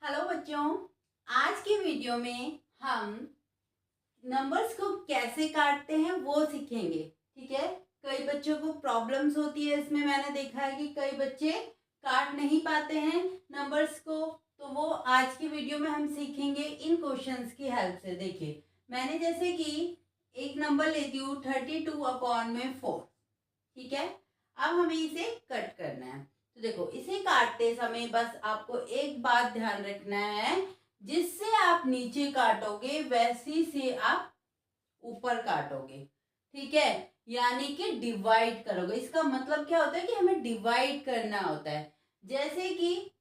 Hello बच्चों, आज की वीडियो में हम नंबर्स को कैसे काटते हैं वो सीखेंगे। ठीक है। कई बच्चों को प्रॉब्लम्स होती है, इसमें मैंने देखा है कि कई बच्चे काट नहीं पाते हैं नंबर्स को, तो वो आज की वीडियो में हम सीखेंगे इन क्वेश्चंस की हेल्प से। देखिए, मैंने जैसे कि एक नंबर लेती हूँ 32/4। ठीक है। अब हमें इसे कट करना है, तो देखो इसे काटते समय बस आपको एक बात ध्यान रखना है, जिससे आप नीचे काटोगे वैसी से आप ऊपर काटोगे। ठीक है। यानी कि डिवाइड करोगे। इसका मतलब क्या होता है कि हमें डिवाइड करना होता है। जैसे कि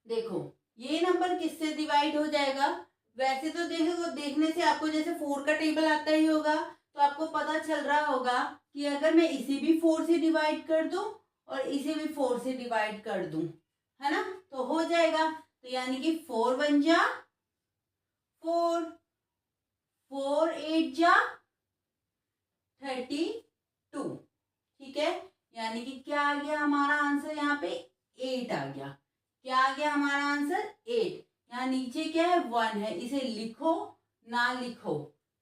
देखो, ये नंबर किससे डिवाइड हो जाएगा। वैसे तो देखो, देखने से आपको जैसे 4 का टेबल आता ही होगा, तो आपको पता चल रहा होगा कि अगर मैं इसे भी 4 से डिवाइड कर दूं और इसे भी 4 से डिवाइड कर दूं, है ना, तो हो जाएगा। तो यानी कि 4 1 जा 4, 4 8 जा 32। ठीक है। यानी कि क्या आ गया हमारा आंसर, यहाँ पे 8 आ गया। क्या आ गया हमारा आंसर 8। यहाँ नीचे क्या है 1 है, इसे लिखो ना लिखो।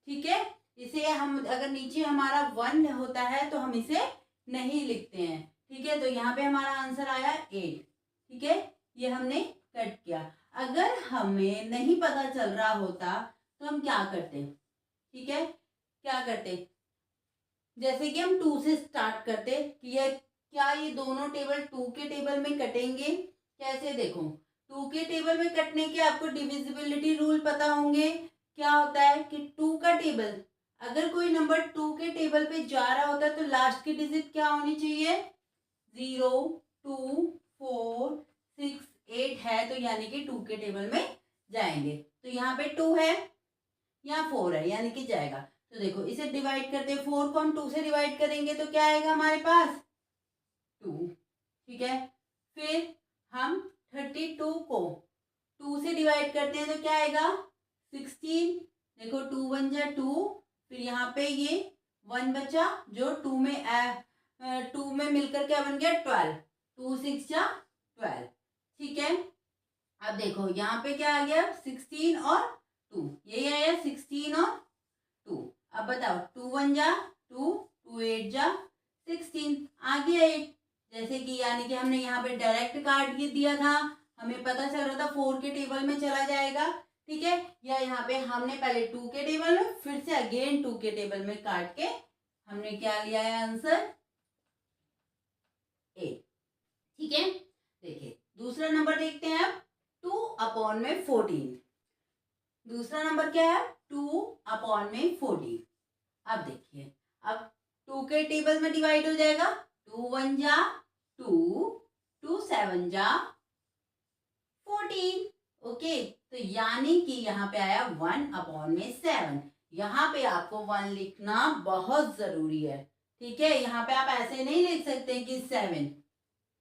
ठीक है। इसे हम अगर नीचे हमारा 1 होता है तो हम इसे नहीं लिखते हैं। ठीक है। तो यहाँ पे हमारा आंसर आया 8। ठीक है। ये हमने कट किया। अगर हमें नहीं पता चल रहा होता तो हम क्या करते। ठीक है। क्या करते, जैसे कि हम 2 से स्टार्ट करते कि ये क्या ये दोनों टेबल 2 के टेबल में कटेंगे। कैसे, देखो 2 के टेबल में कटने के आपको डिविजिबिलिटी रूल पता होंगे। क्या होता है कि 2 का टेबल, अगर कोई नंबर 2 के टेबल पे जा रहा होता है तो लास्ट की डिजिट क्या होनी चाहिए, 0 2 4 6 8 है, तो यानी कि 2 के टेबल में जाएंगे। तो यहाँ पे 2 है, यहाँ 4 है, यानी कि जाएगा। तो देखो इसे डिवाइड करते हैं, 4 को हम 2 से डिवाइड करेंगे तो क्या आएगा हमारे पास 2। ठीक है। फिर हम 32 को 2 से डिवाइड करते हैं तो क्या आएगा 16। देखो 2 1 जा 2, फिर यहाँ पे ये 1 बचा जो 2 में 2 में मिलकर क्या बन गया 12, 2 6 जा 12। ठीक है। अब देखो यहाँ पे क्या आ गया 16 और 2, यही आया 16 और 2। अब बताओ 2 1 जा 2, 2 8 जा 16, आ गया 8। जैसे कि यानी कि हमने यहाँ पे डायरेक्ट काट दिया था, हमें पता चल रहा था 4 के टेबल में चला जाएगा। ठीक है। या यहाँ पे हमने पहले 2 के टेबल में फिर से अगेन 2 के टेबल में काट के हमने क्या लिया है आंसर 8। ठीक है। देखिए दूसरा नंबर देखते हैं अब 2/14। दूसरा नंबर क्या है 2/14। अब देखिए, अब 2 के टेबल में डिवाइड हो जाएगा, 2 1 जा 2, 2 7 जा 14। ओके। तो यानी कि यहाँ पे आया 1/7। यहाँ पे आपको 1 लिखना बहुत जरूरी है। ठीक है। यहाँ पे आप ऐसे नहीं लिख सकते कि 7।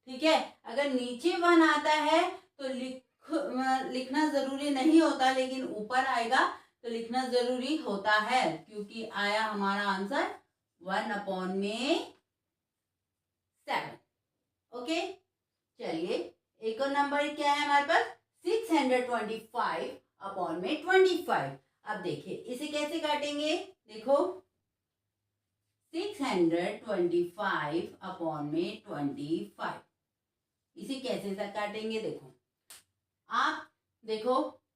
ठीक है। अगर नीचे 1 आता है तो लिखना जरूरी नहीं होता, लेकिन ऊपर आएगा तो लिखना जरूरी होता है, क्योंकि आया हमारा आंसर 1/7। ओके। चलिए एक और नंबर क्या है हमारे पास 625/25। अब देखिए इसे कैसे काटेंगे। देखो 625/25 इसे कैसे काटेंगे। देखो आप, देखो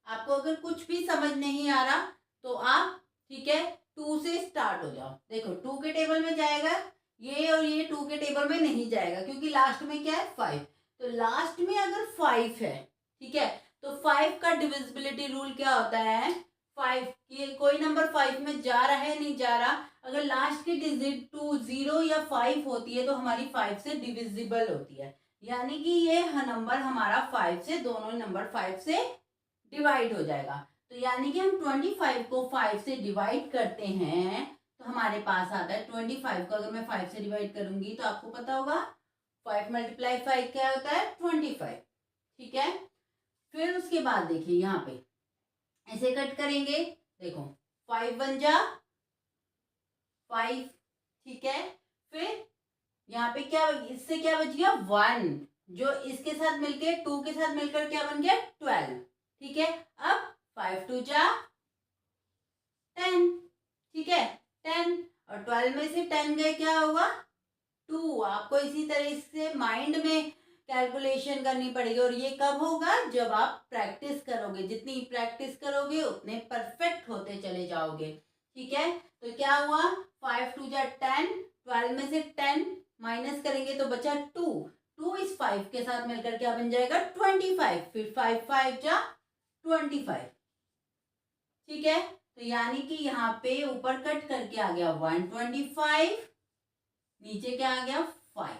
आपको अगर कुछ भी समझ नहीं आ रहा तो आप, ठीक है, 2 से स्टार्ट हो जाओ। देखो 2 के टेबल में जाएगा ये, और ये 2 के टेबल में नहीं जाएगा क्योंकि लास्ट में क्या है 5। तो लास्ट में अगर 5 है, ठीक है, तो 5 का डिविजिबिलिटी रूल क्या होता है 5, ये कोई नंबर 5 में जा रहा है नहीं जा रहा, अगर लास्ट की डिजिट 2 0 या 5 होती है तो हमारी 5 से डिविजिबल होती है। यानी कि ये नंबर हमारा 5 से, दोनों नंबर 5 से डिवाइड हो जाएगा। तो यानी कि हम 25 को 5 से डिवाइड करते हैं तो हमारे पास आता है 25 को अगर मैं 5 से डिवाइड करूंगी तो आपको पता होगा 5 × 5 क्या होता है 25। ठीक है। फिर उसके बाद देखिए यहाँ पे ऐसे कट करेंगे। देखो 5 1 जा 5। ठीक है। फिर यहाँ पे क्या, इससे क्या बच गया 1, जो इसके साथ मिलके 2 के साथ मिलकर क्या बन गया 12। ठीक है, अब 5 2 जा 10। ठीक है, 10 और 12 में से 10 गए क्या होगा 2। आपको इसी तरह से माइंड में कैलकुलेशन करनी पड़ेगी और ये कब होगा जब आप प्रैक्टिस करोगे। जितनी प्रैक्टिस करोगे उतने परफेक्ट होते चले जाओगे। ठीक है, तो क्या हुआ 5 2 जा 10, 12 में से 10 माइनस करेंगे तो बचा 2। 2 इस 5 के साथ मिलकर क्या बन जाएगा 25। फिर 5 5 जा 25। ठीक है, तो यानी कि यहाँ पे ऊपर कट करके आ गया 125, नीचे क्या आ गया 5।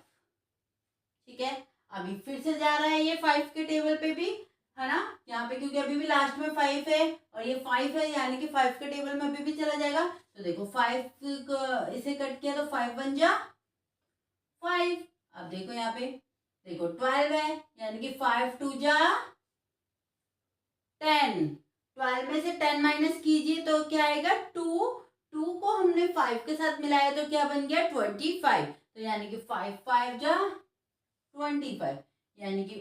ठीक है, अभी फिर से जा रहा है ये 5 के टेबल पे भी, है ना, यहाँ पे क्योंकि अभी भी लास्ट में 5 है और ये 5 है यानी कि 5 के टेबल में अभी भी चला जाएगा। तो देखो 5 इसे कट किया तो 5 बन जा 5। अब देखो यहाँ पे देखो 12 है यानी कि 5 2 जा 10। 12 में से 10 माइनस कीजिए तो क्या आएगा 2। 2 को हमने 5 के साथ मिलाया तो क्या बन गया 25। तो यानी कि 5 5 जा 25, यानी कि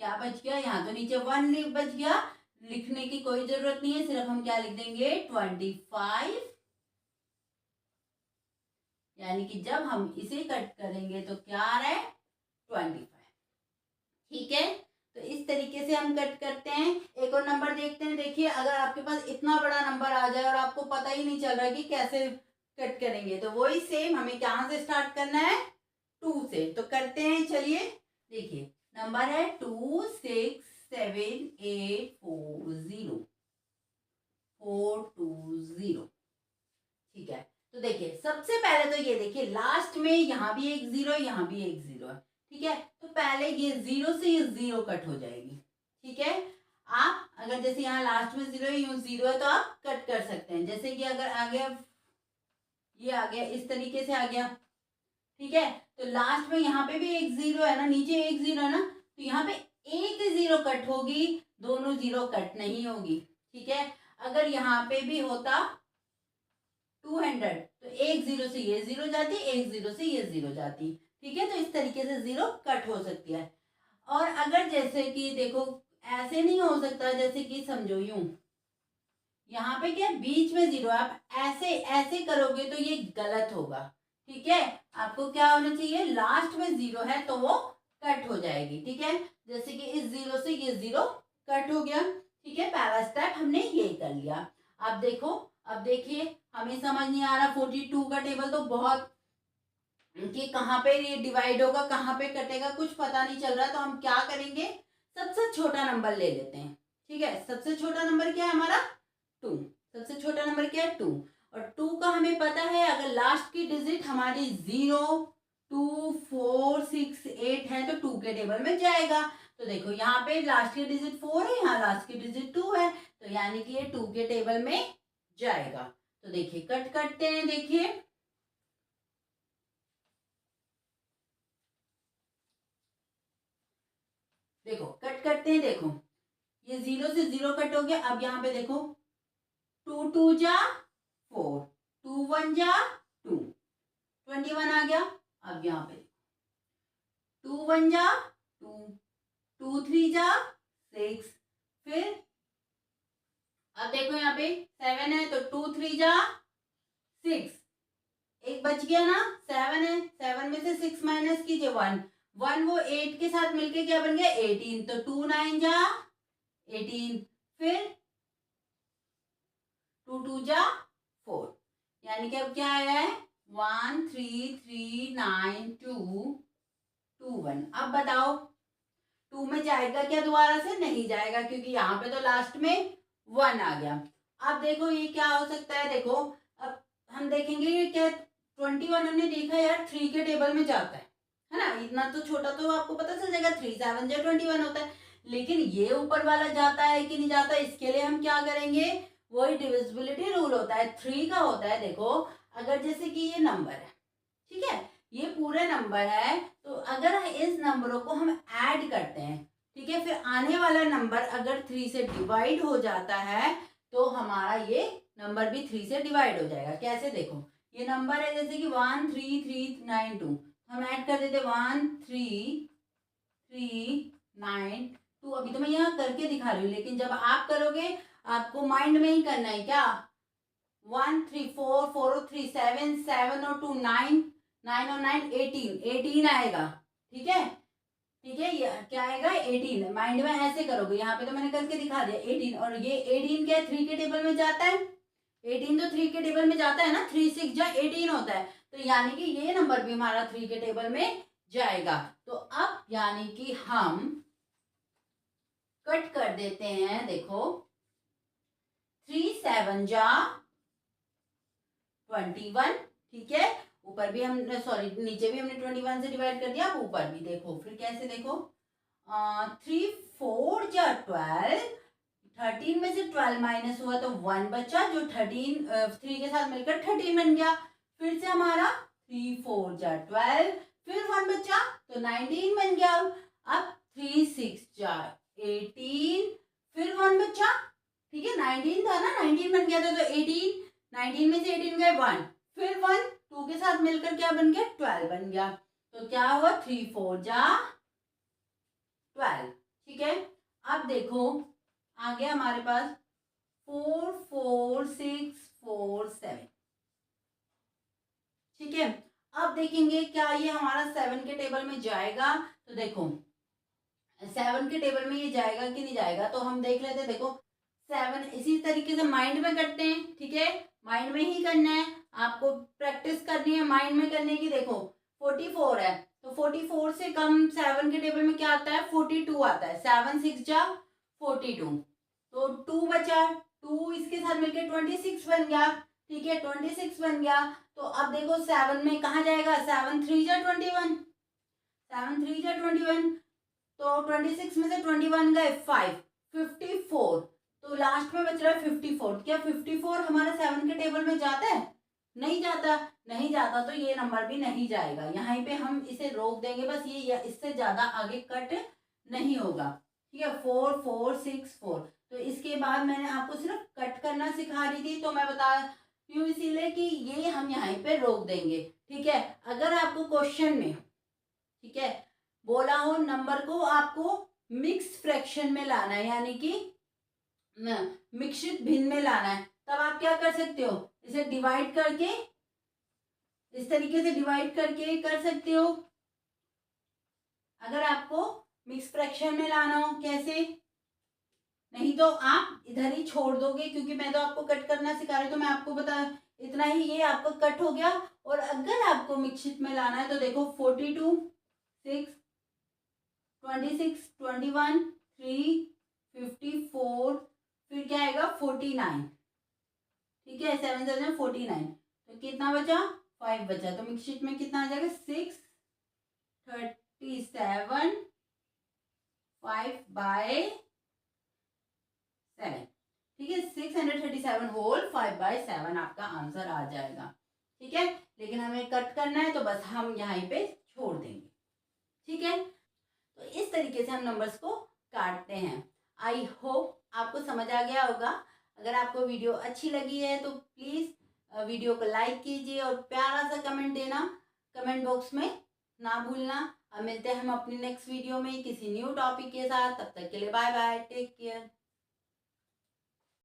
क्या बच गया यहाँ तो नीचे 1 बच गया। लिखने की कोई जरूरत नहीं है, सिर्फ हम क्या लिख देंगे 25। यानी कि जब हम इसे कट करेंगे तो क्या आ रहा है 25। ठीक है, तो इस तरीके से हम कट करते हैं। एक और नंबर देखते हैं। देखिए अगर आपके पास इतना बड़ा नंबर आ जाए और आपको पता ही नहीं चल रहा कि कैसे कट करेंगे तो वही सेम हमें कहाँ से स्टार्ट करना है 2 से। तो करते हैं, चलिए देखिए नंबर है 2 6 7 8 4 0 4 2 0। ठीक है, तो देखिए सबसे पहले तो ये देखिए लास्ट में यहाँ भी एक 0 यहाँ भी एक 0 है। ठीक है, तो पहले ये 0 से ये 0 कट हो जाएगी। ठीक है, आप अगर जैसे यहाँ लास्ट में 0 यूं 0 है तो आप कट कर सकते हैं। जैसे कि अगर आ गया ये आ गया इस तरीके से आ गया। ठीक है, तो लास्ट में यहाँ पे भी एक 0 है ना, नीचे एक 0 है ना, तो यहाँ पे एक 0 कट होगी, दोनों 0 कट नहीं होगी। ठीक है, अगर यहाँ पे भी होता 200 तो एक 0 से ये 0 जाती, एक 0 से ये 0 जाती। ठीक है, तो इस तरीके से 0 कट हो सकती है। और अगर जैसे कि देखो ऐसे नहीं हो सकता, जैसे कि समझो यूं यहाँ पे क्या बीच में 0, आप ऐसे ऐसे करोगे तो ये गलत होगा। ठीक है, आपको क्या होना चाहिए लास्ट में 0 है तो वो कट हो जाएगी। ठीक है, जैसे कि इस 0 से ये 0 कट हो गया। ठीक है, पहला स्टेप हमने ये कर लिया। अब देखो, अब देखिए हमें समझ नहीं आ रहा 42 का टेबल तो बहुत कि कहाँ पे ये डिवाइड होगा कहाँ पे कटेगा कुछ पता नहीं चल रहा, तो हम क्या करेंगे सबसे छोटा नंबर ले लेते हैं। ठीक है, सबसे छोटा नंबर क्या है हमारा 2। सबसे छोटा नंबर क्या है 2, और 2 का हमें पता है अगर लास्ट की डिजिट हमारी 0 2 4 6 8 है तो 2 के टेबल में जाएगा। तो देखो यहाँ पे लास्ट की डिजिट 4 है, यहाँ लास्ट की डिजिट 2 है, तो यानी कि ये 2 के टेबल में जाएगा। तो देखिए कट करते हैं। देखिए देखो कट करते हैं। देखो ये 0 से 0 कट हो गया। अब यहाँ पे देखो 2 2 जा 4 2 1 जा 2 21 आ गया। अब यहाँ पे 2 1 जा 2 2 3 जा 6, फिर अब देखो यहाँ पे 7 है तो 2 3 जा 6, एक बच गया ना 7 है, 7 में से 6 माइनस कीजिए 1 1, वो 8 के साथ मिलके क्या बन गया 18, तो 2 9 जा 18, फिर 2 2 जा 4, यानी कि अब क्या आया है 1 3 3 9 2 2 1। अब बताओ 2 में जाएगा क्या दोबारा से, नहीं जाएगा क्योंकि यहाँ पे तो लास्ट में 1 आ गया। अब देखो ये क्या हो सकता है, देखो अब हम देखेंगे ये क्या 21 हमने देखा यार 3 के टेबल में जाता है ना, इतना तो छोटा तो आपको पता चल जाएगा 3 7 जा 21 होता है। लेकिन ये ऊपर वाला जाता है कि नहीं जाता, इसके लिए हम क्या करेंगे, वही डिविजिबिलिटी रूल होता है 3 का होता है। देखो अगर जैसे कि ये नंबर है, ठीक है, ये पूरे नंबर है, तो अगर इस नंबरों को हम ऐड करते हैं, ठीक है, फिर आने वाला नंबर अगर 3 से डिवाइड हो जाता है तो हमारा ये नंबर भी 3 से डिवाइड हो जाएगा। कैसे, देखो ये नंबर है जैसे कि 1 3 3 9 2, हम ऐड कर देते 1 3 392। अभी तो मैं यहाँ करके दिखा रही हूँ, लेकिन जब आप करोगे आपको माइंड में ही करना है क्या। 1 3 4 4 और 3 7 7 और 2 9 9 और 9 18 आएगा। ठीक है, ठीक है, ये क्या आएगा 18। माइंड में ऐसे करोगे, यहाँ पे तो मैंने करके दिखा दिया 18, और ये 18 क्या 3 के टेबल में जाता है। 18 तो 3 के टेबल में जाता है ना, 3 6 जा 18 होता है, तो यानी कि ये नंबर भी हमारा 3 के टेबल में जाएगा। तो अब यानी कि हम कट कर देते हैं, देखो 3 7 जा 21। ठीक है, ऊपर भी हम सॉरी नीचे भी हमने 21 से डिवाइड कर दिया, अब ऊपर भी देखो, फिर कैसे देखो 3 4 जा 12। 13 में से 12 माइनस हुआ तो 1 बचा, जो 13 3 के साथ मिलकर 13 बन गया। फिर से हमारा 3 4 जा 12, फिर 1 बचा तो 19 बन गया। अब 3 6 जा 18, फिर 1 बचा। ठीक है, 19 था ना, 19 बन गया था, तो 18, 19 में से 18 गए 1, फिर 1 2 के साथ मिलकर क्या बन गया 12 बन गया। तो क्या हुआ 3 4 जा 12। ठीक है, अब देखो आ गया हमारे पास 4 4 6 4 7। ठीक है, अब देखेंगे क्या ये हमारा 7 के टेबल में जाएगा। तो देखो 7 के टेबल में ये जाएगा कि नहीं जाएगा, तो हम देख लेते हैं। देखो 7 इसी तरीके से माइंड में करते हैं। ठीक है, माइंड में ही करना है, आपको प्रैक्टिस करनी है माइंड में करने की। देखो 44 है, तो 44 से कम 7 के टेबल में क्या आता है 42 आता है। 7 6 जा 42, तो 2 बचा, 2 इसके साथ मिलकर 26 बन गया। ठीक है, 26 बन गया। तो अब देखो 7 में कहाँ जाएगा, 7 3 जा 21, 7 3 जा 21, तो 26 में से 21 गए 5 54, तो लास्ट में बच रहा है 54। क्या 54 हमारे 7 के टेबल में जाता है, नहीं जाता, नहीं जाता, तो ये नंबर भी नहीं जाएगा। यहाँ पे हम इसे रोक देंगे बस, ये इससे ज्यादा आगे कट नहीं होगा। ठीक है, 4 4 6 4। तो इसके बाद मैंने आपको सिर्फ कट करना सिखा रही थी, तो मैं बता क्यों, इसीलिए कि ये हम यहाँ पे रोक देंगे। ठीक है, अगर आपको क्वेश्चन में ठीक है बोला हो नंबर को आपको मिक्स फ्रैक्शन में लाना है, यानी कि मिश्रित भिन्न में लाना है, तब आप क्या कर सकते हो, इसे डिवाइड करके इस तरीके से डिवाइड करके कर सकते हो। अगर आपको मिक्स फ्रैक्शन में लाना हो कैसे, नहीं तो आप इधर ही छोड़ दोगे, क्योंकि मैं तो आपको कट करना सिखा रही हूँ, तो मैं आपको बता इतना ही, ये आपका कट हो गया। और अगर आपको मिश्रित में लाना है तो देखो 42 6 26 21 3 54, फिर क्या आएगा 49। ठीक है, 7 7 49, तो कितना बचा 5 बचा, तो मिक्सशीट में कितना आ जाएगा 6 37 5/7। ठीक है, 637 होल 5/7 आपका आंसर आ जाएगा। ठीक है, लेकिन हमें कट करना है तो बस हम यहाँ पे छोड़ देंगे। ठीक है, तो इस तरीके से हम नंबर्स को काटते हैं। आई होप आपको समझ आ गया होगा। अगर आपको वीडियो अच्छी लगी है तो प्लीज़ वीडियो को लाइक कीजिए और प्यारा सा कमेंट देना कमेंट बॉक्स में ना भूलना। अब मिलते हैं हम अपनी नेक्स्ट वीडियो में किसी न्यू टॉपिक के साथ, तब तक के लिए बाय बाय, टेक केयर।